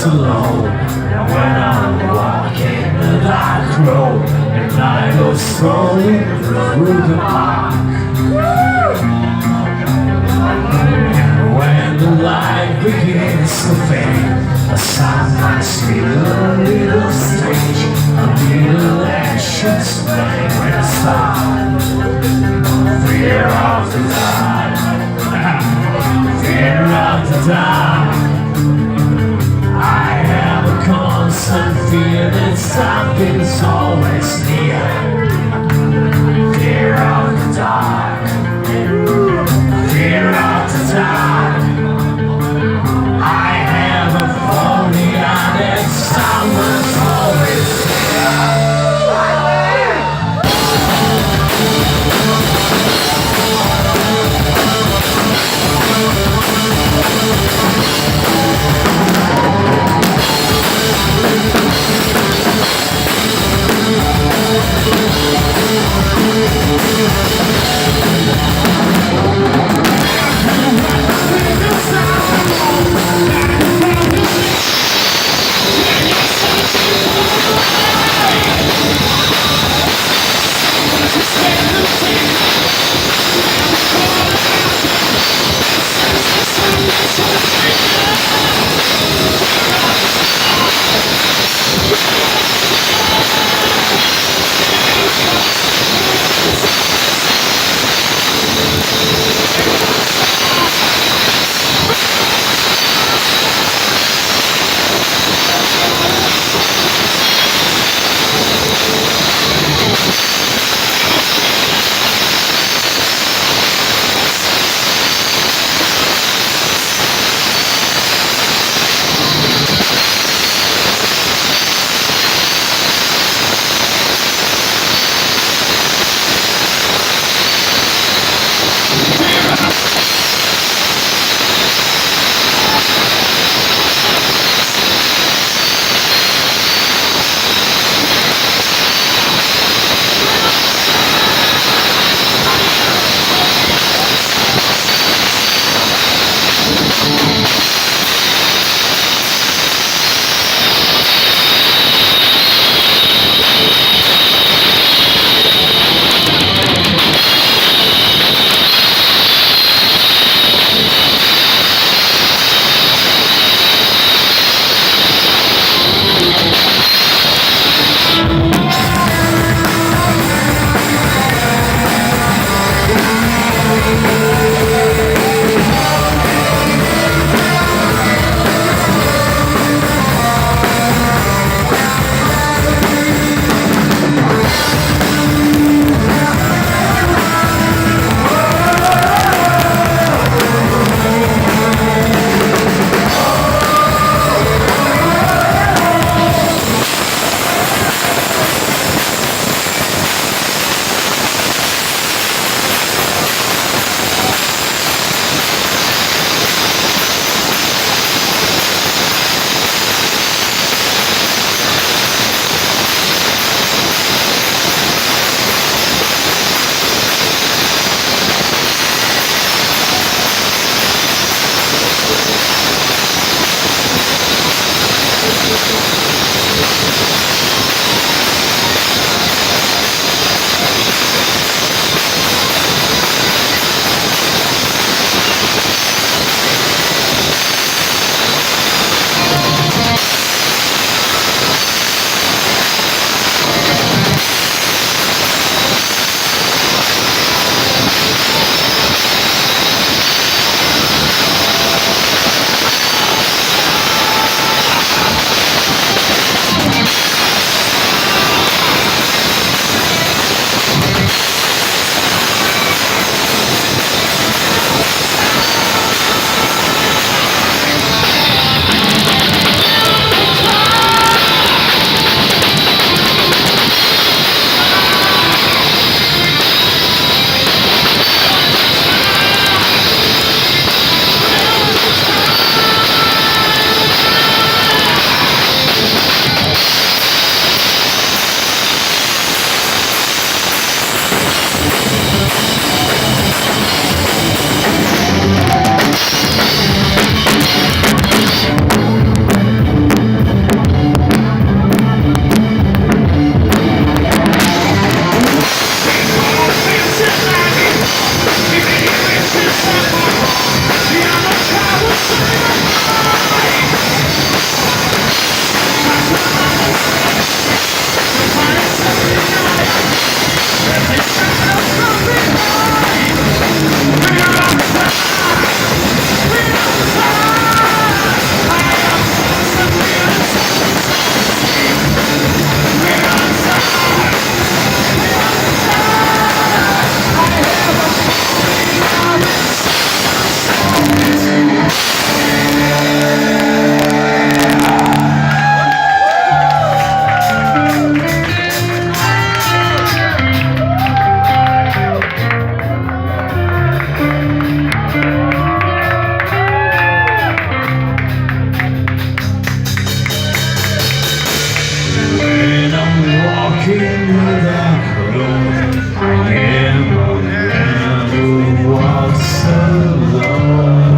nights alone. And when I'm walking the dark road, and I go strolling through the park. And when the light begins to fade, I sometimes feel a little strange, a little anxious when I stop. Fear of the dark, fear of the dark. I have a constant fear that something's always near. Fear of the dark, fear of the dark. I have a phobia that someone's always near. without room. I am a man who walks alone.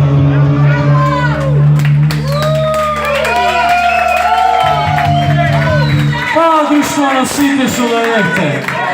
Padre suona sì sulla rete.